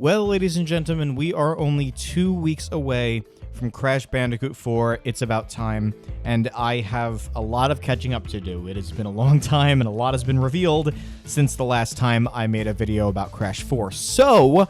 Well, ladies and gentlemen, we are only 2 weeks away from Crash Bandicoot 4. It's about time, and I have a lot of catching up to do. It has been a long time, and a lot has been revealed since the last time I made a video about Crash 4. So,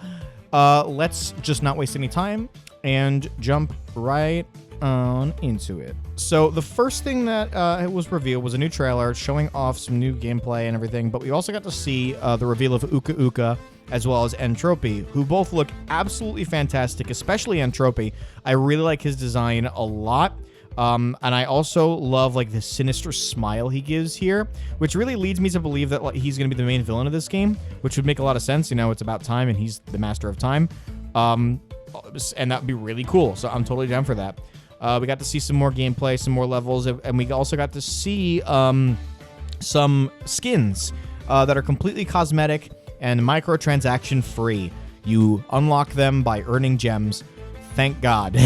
let's just not waste any time and jump right on into it. So, the first thing that was revealed was a new trailer showing off some new gameplay and everything, but we also got to see the reveal of Uka Uka, as well as Entropy, who both look absolutely fantastic, especially Entropy. I really like his design a lot. And I also love like the sinister smile he gives here, which really leads me to believe that he's going to be the main villain of this game, which would make a lot of sense. You know, it's about time and he's the master of time. And that would be really cool. So I'm totally down for that. We got to see some more gameplay, some more levels, and we also got to see some skins that are completely cosmetic and microtransaction free. You unlock them by earning gems. Thank God.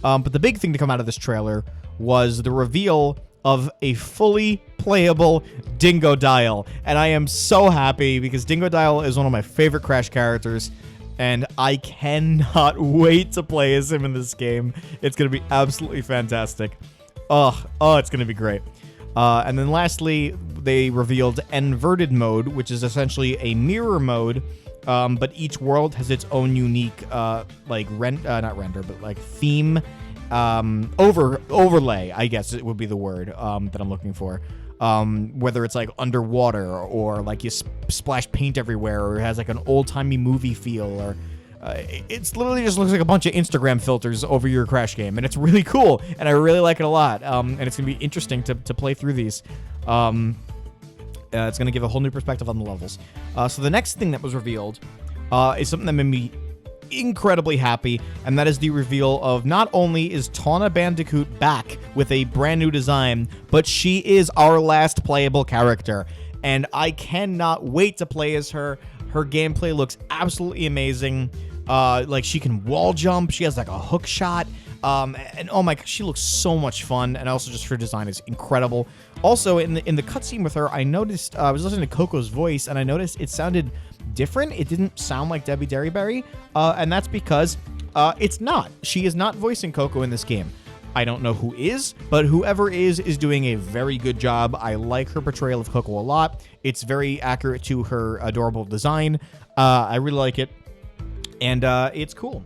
But the big thing to come out of this trailer was the reveal of a fully playable Dingodile. And I am so happy because Dingodile is one of my favorite Crash characters. And I cannot wait to play as him in this game. It's going to be absolutely fantastic. Oh, it's going to be great. And then lastly, they revealed inverted mode, which is essentially a mirror mode, but each world has its own unique, not render, but like theme, overlay, I guess it would be the word that I'm looking for. Whether it's like underwater or like you splash paint everywhere, or it has like an old-timey movie feel, or it's literally just looks like a bunch of Instagram filters over your Crash game, and it's really cool, and I really like it a lot. And it's gonna be interesting to play through these. It's gonna give a whole new perspective on the levels. So the next thing that was revealed is something that made me incredibly happy, and that is the reveal of not only is Tawna Bandicoot back with a brand new design, but she is our last playable character, and I cannot wait to play as her. Her gameplay looks absolutely amazing. Like she can wall jump, she has like a hook shot, and oh my gosh, she looks so much fun, and also just her design is incredible. Also, in the cutscene with her, I noticed, I was listening to Coco's voice, and I noticed it sounded different. It didn't sound like Debbie Derryberry, and that's because it's not. She is not voicing Coco in this game. I don't know who is, but whoever is doing a very good job. I like her portrayal of Coco a lot. It's very accurate to her adorable design. I really like it, and it's cool.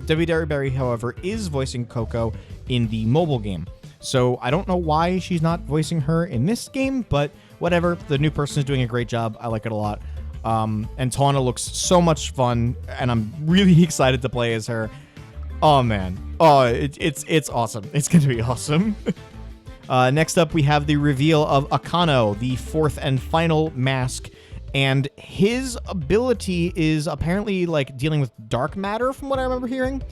Debbie Derryberry, however, is voicing Coco in the mobile game. So I don't know why she's not voicing her in this game, but whatever. The new person is doing a great job. I like it a lot. And Tawna looks so much fun, and I'm really excited to play as her. Oh man. Oh, it's awesome. It's going to be awesome. Next up, we have the reveal of Akano, the fourth and final mask. And his ability is apparently like dealing with dark matter, from what I remember hearing,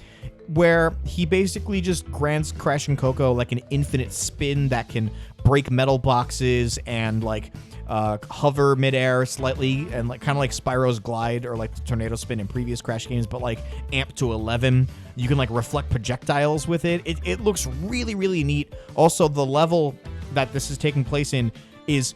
where he basically just grants Crash and Coco like an infinite spin that can break metal boxes and like hover midair slightly, and like kind of like Spyro's glide or like the tornado spin in previous Crash games, but like amped to 11. You can like reflect projectiles with it. It looks really, really neat. Also, the level that this is taking place in is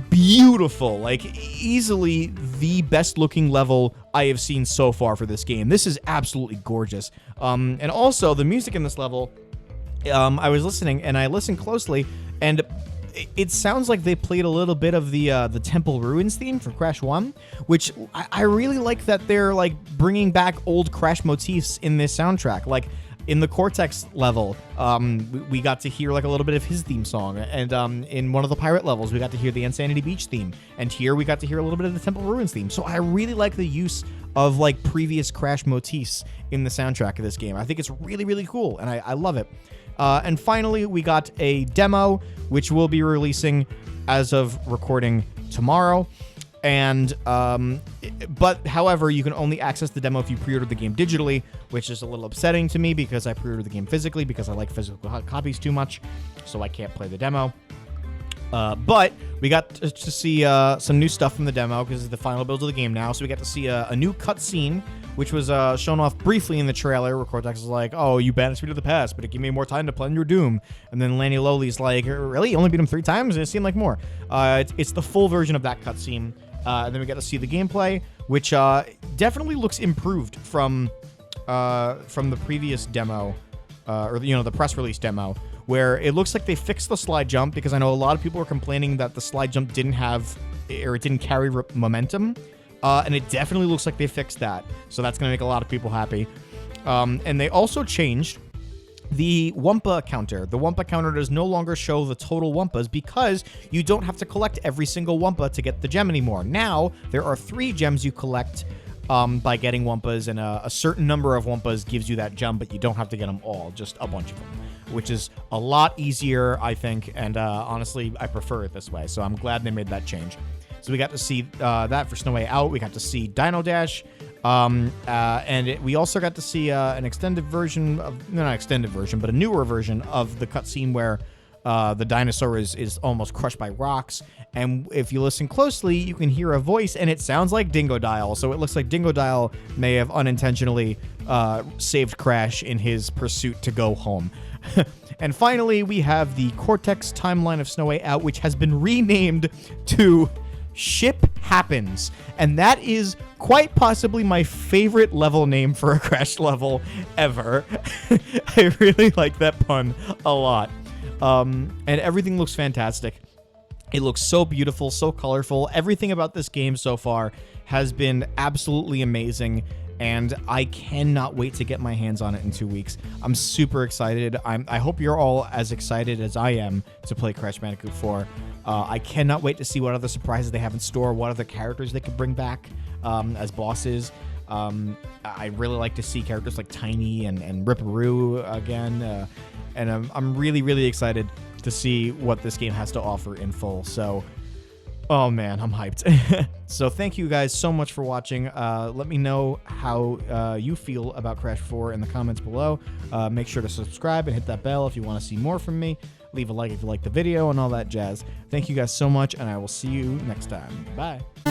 beautiful, like easily the best looking level I have seen so far for this game. This is absolutely gorgeous. And also the music in this level, I was listening and I listened closely, and it sounds like they played a little bit of the Temple Ruins theme from Crash 1, which I really like that they're like bringing back old Crash motifs in this soundtrack. Like in the Cortex level, we got to hear like a little bit of his theme song, and in one of the pirate levels, we got to hear the Insanity Beach theme, and here we got to hear a little bit of the Temple Ruins theme. So I really like the use of like previous Crash motifs in the soundtrack of this game. I think it's really, really cool, and I love it. And finally, we got a demo, which we'll be releasing as of recording tomorrow. And but however, you can only access the demo if you pre-order the game digitally, which is a little upsetting to me because I pre-ordered the game physically because I like physical copies too much, so I can't play the demo. But we got to see some new stuff from the demo because it's the final build of the game now. So we got to see a new cutscene, which was shown off briefly in the trailer, where Cortex is like, "Oh, you banished me to the past, but it gave me more time to plan your doom." And then Lanny Lowly's like, "Really? You only beat him 3 times? It seemed like more." It's the full version of that cutscene. And then we got to see the gameplay, which definitely looks improved from the previous demo, or the press release demo, where it looks like they fixed the slide jump, because I know a lot of people were complaining that the slide jump didn't carry momentum, and it definitely looks like they fixed that. So that's gonna make a lot of people happy. And they also changed the Wumpa counter. The Wumpa counter does no longer show the total Wumpas, because you don't have to collect every single Wumpa to get the gem anymore. Now, there are 3 gems you collect by getting Wumpas, and a certain number of Wumpas gives you that gem, but you don't have to get them all, just a bunch of them, which is a lot easier, I think, and honestly, I prefer it this way, so I'm glad they made that change. So we got to see that for Snow Way Out. We got to see Dino Dash, we also got to see an extended version of, not extended version, but a newer version of the cutscene where the dinosaur is almost crushed by rocks. And if you listen closely, you can hear a voice, and it sounds like Dingodile. So it looks like Dingodile may have unintentionally saved Crash in his pursuit to go home. And finally, we have the Cortex timeline of Snow Way Out, which has been renamed to Ship Happens, and that is quite possibly my favorite level name for a Crash level ever. I really like that pun a lot. And everything looks fantastic. It looks so beautiful, so colorful. Everything about this game so far has been absolutely amazing, and I cannot wait to get my hands on it in 2 weeks. I'm super excited. I hope you're all as excited as I am to play Crash Bandicoot 4. I cannot wait to see what other surprises they have in store, what other characters they could bring back as bosses. I really like to see characters like Tiny and Ripperoo again, and I'm really, really excited to see what this game has to offer in full. So, oh man, I'm hyped. So thank you guys so much for watching. Let me know how you feel about Crash 4 in the comments below. Make sure to subscribe and hit that bell if you want to see more from me. Leave a like if you like the video and all that jazz. Thank you guys so much, and I will see you next time. Bye.